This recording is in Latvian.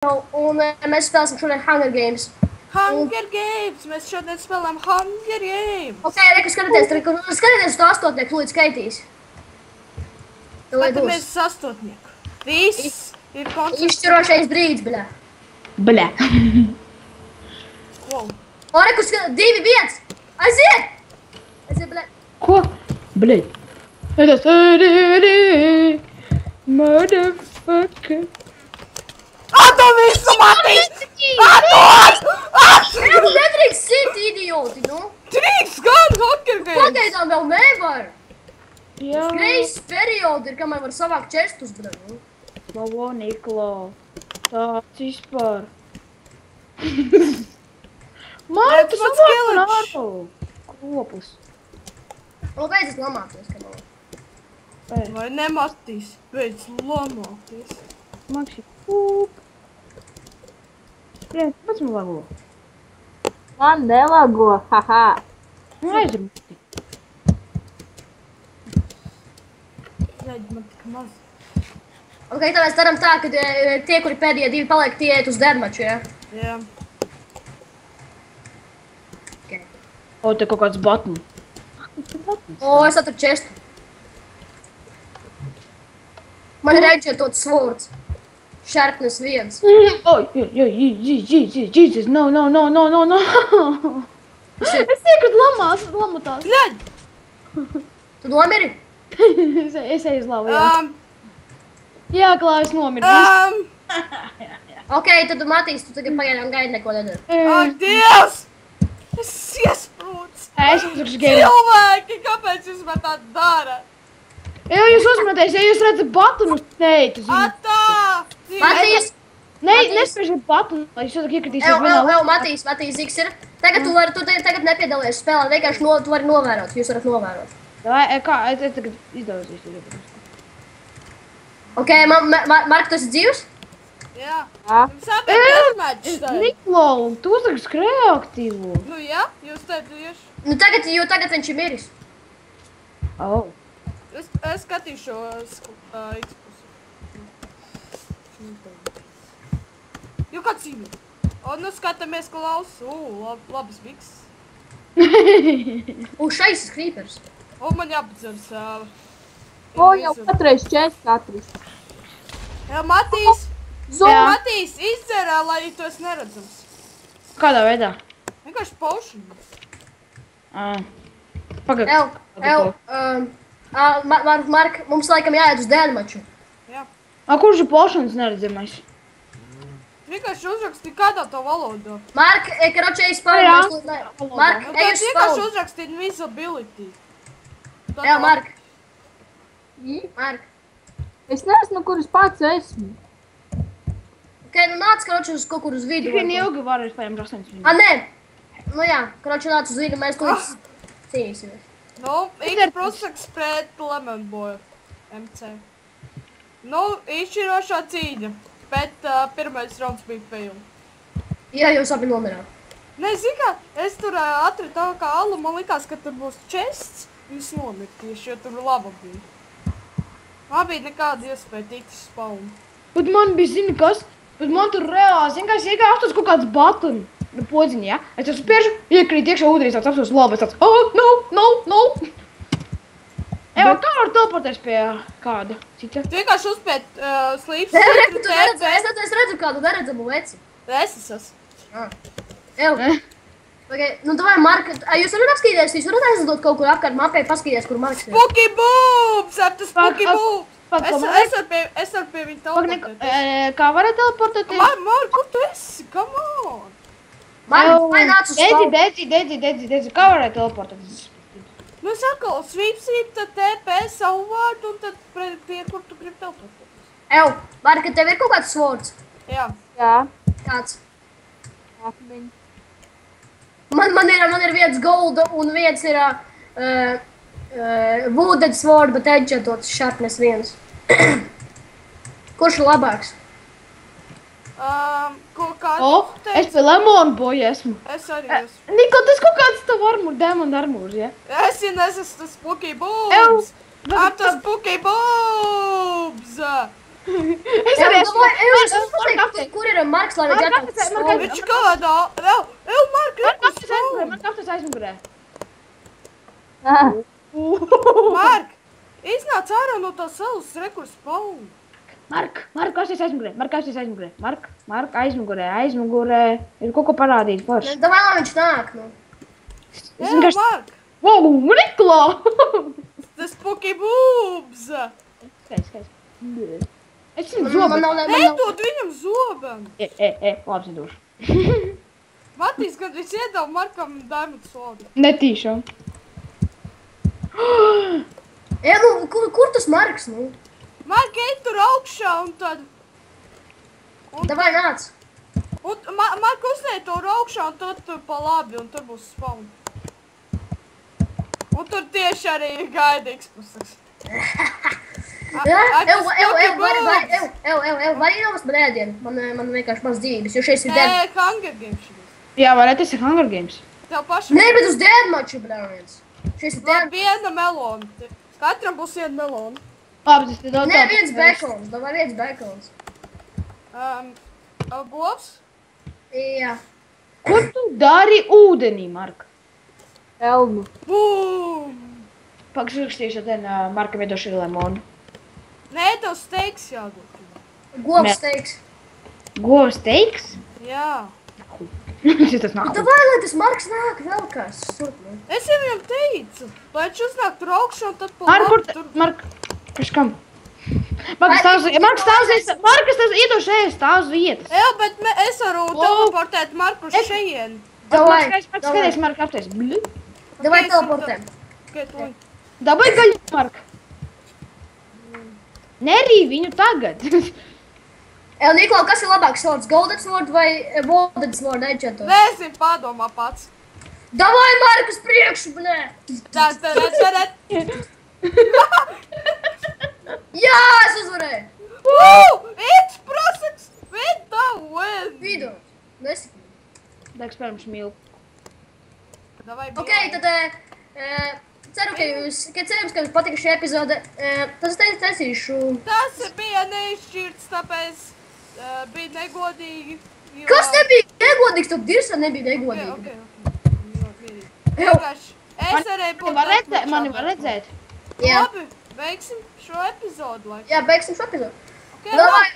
Un mēs spēlēsim šodien Hunger Games. Hunger Games! Mēs šodien spēlējam Hunger Games! Ok, reku skatieties to astotnieku, lūdzu skaitīs. Skatāmies uz astotnieku. Viss ir koncentrēts. Izšķirošais brīdis, bļā. Bļā. Wow. O, reku divi, viens! Aiziet! Aiziet, bļā. Ko? Bļā. Tas motherfucker. Atdod visu, Matīs! Atdod! Reku nedrīkst sit, idioti, nu. Drīkst gan Hunger Games! Pagaidām vēl nevar. Jā. Kreis periodi ir, kamēr var savākt čestus, bļā, nu. Slavo Niklo. Tāds vispār. Redz, pats skeletis. Kopus. Nu, beidzas lamāties, kamēr. Vai ne, Matīs? Beidz lamāties. Makši. Skrien, pats man lago. Man nelago, haha. Nu, aizrūti. Redz, man tik maz. Ok, tā mēs daram tā, ka tie, kuri pēdējie divi paliek, tie iet uz deadmatchu, ja? Jā. Okay. O, te kaut kāds button. O, es atradu čestu. Man ir reinčetots svords. Sharpness 1. Oi, Jesus, no. Es iekratu lamatās. Bļaļ! Tu nomiri? Es eju uz lavu, jā. Jā, Klāvis nomira. Ok, tad Matīs, tu tagad pagaidām gaidi neko nedara. Ak, Dievs! Es iesprūts! Es uzrakšu gēmu. Cilvēki, kāpēc jūs man tā dara? Jā, jūs uzmeties, ja jūs redzat batonu, neiet uz viņu. Atā! Matīs! Nespējiet batonu, lai jūs tagad iekritīsies vienā. Matīs, X ir. Tagad tu tagad nepiedalies spēlē, vienkārši tu vari novērot, jūs varat novērot. Kā, es tagad izdevos. Ok, Mark, tu esi dzīvs? Jā. Jā. Jums abiem deathmatch tagad. Niklo, tu uzrakst kreatīvu. Nu jā, jūs te tieši. Nu tagad viņš ir miris. Oh. Es skatīšos X-pusi. Jū kāds īmi. O, nu skatāmies Klaus. Labas biks. Šais ir creepers. O, man jāpacers. O, jau katreiz čest katrs. Jā, Matīs. Jā. Matīs, izdzer, lai tu esi neredzams. Kādā veidā? Vienkārši potion. Mark, mums laikam jāiet uz deadmatchu. Jā. Kurš ir pošanas neredzamais? Vienkārši uzrakstīja kādā to valodā. Mark, karoče, spawn. Mark, Nu, ej tad uz vienkārši spawn. uzrakstīja invisibility. Jā, Mark. Mark. Es nezinu, kur es pats esmu. Ok, nu nāc, karoče, uz kaut kur uz vidu. Tikai neilgi var ir pajam 8 minūtes. Nē. Nu jā, karoče, nāc uz vidu, mēs tur cīnīsimies. Nu, X-Prosaks pret Lemon Boy. MC. Nu, izšķirošā cīņa. Bet pirmais rauns bija fail. Jā, jūs abi nomirāt. Nē, zini kā, es tur atradu tā kā alu, man likās, ka tur būs chests. Viņš nomir tieši, jo tur lava bija. Man bija nekāda iespēja tikt uz spawn. Bet man bija, zini kas? Bet man tur reāli, zini kā, es iegāju uz kaut kāds button. Nu, podziņi, ja? Es tur spiežu, iekrīt iekšā ūdenī, tāds apsūs labi, es tāds, no. Eva, kā var teleportēs pie kāda cita? Tu vienkārši uzspēt sleep Reku, secret es redzu kādu neredzamu veci. Es esmu. Ev. Nu, davai, Mark, jūs varat apskatīties, jūs varat aizdot kaut kur apkārt mapē, paskatīties, kur Marks ir. Spooky boobs! Ar tu spooky boobs! Es varu pie viņa teleportēties. Kā varat teleportēties? Mark, kur tu esi? Come on! Mark, vai nāc uz spawn? Dedzi, kā varat teleportēties? Nu, es atkal sweep, tad TP savu vārdu un tad pie kur tu gribi teleportēties. Ev, Mark, tev ir kaut kāds svords? Jā. Jā. Kāds? Akmeņi. Man ir viens gold un viens ir wooded sword, bet edgetots sharpness 1. Kurš ir labāks? Kā O, es pie Lemon Boy esmu. Es arī esmu. Niko, tas kaut kāds tavu armur, demon armurs, ja? Es jau nesu tas spooky boobs! Ar tas spooky boobs! Es Jā, arī nu, vai, ej, es Marka pateicu, apsēs. kur ir Marks, lai viņš Marka atnāks apsēs, Marka spolu. Viņš kādā, ev, Mark, Marka apsēs aizmugurē, Marka apsēs aizmugurē. Ah, Mark, iznāc ārā no tā salas rekurs spaunu. Marka apsēs aizmugurē, Marka apsēs aizmugurē. Marka aizmugurē. Ir kaut ko parādīt forši. Davai, lai viņš nāk, nu. Es vienkārši... Mark, Wow, Niklā! the spooky boobs. Skais. Es esmu Man zobi. nav, Nedod viņam zobam. Labi, sidūšu. Matīs, kad viņš iedeva Markam diamond sword. Netīšām. Jā, nu, kur tas Marks, nu? Mark, ej tur augšā un tad... Davai, nāc. Un Mark uzliek to augšā un tad tur pa labi un tur būs spawn. Un tur tieši arī ir gaidīgs puses. Jā, var iedomās man ēdienu. Man vienkārši maz dzīvības, jo šeit ir dead. Hunger Games šis. Jā, varētu tas ir Hunger Games. Tev pašam... Nē, bet uz deadmatchu, bļāviens. Šeit ir dead. Labi, viena melona. Katram būs viena melona. Labi, tas ir daudz. Nē, viens bekons. Davai, viens bekons. Bovs? Jā. Ko tu dari ūdenī, Marka? Elnu. Bum! Pagšrakstīšu ten Markam iedošu lemonu. Nē, tev steiks jādod. Govs teiks. Govs teiks? Jā. Šitas nāk. Davai, lai tas Marks nāk vēl kāds. Surp, Es jau viņam teicu, lai viņš uznāk tur augšā un tad pa Marka, labi kur... Marka, priekš kam? Marka stāv iedošu ēst, stāv uz vietas. Jā, bet es varu teleportēt Marku uz šejieni. Davai, Skaties, Marka aptais. Davai teleportēm. Tikai tuļ. Dabai gaļu, Marka. Nerī viņu tagad. Niklau, kas ir labāks swords? Golden sword vai Golden sword headshot? Nezinu, padomā pats. Davai, Markus, priekšu, blē! Jā, es uzvarēju! It's proseks! Vida win! Vidu! Nesaki. Daigs pēram šmīlu. Ok, tad ceru, ka jums patika šī epizode. Tas taisīšu. Tas bija neizšķirts, tāpēc bija negodīgi. Kas nebija negodīgs? Tad Dirsa nebija negodīga. Vienkārši es arī būtu... Mani var redzēt. Jā. Labi, beigsim šo epizodu. Jā, beigsim šo epizodu. Okay, Davai!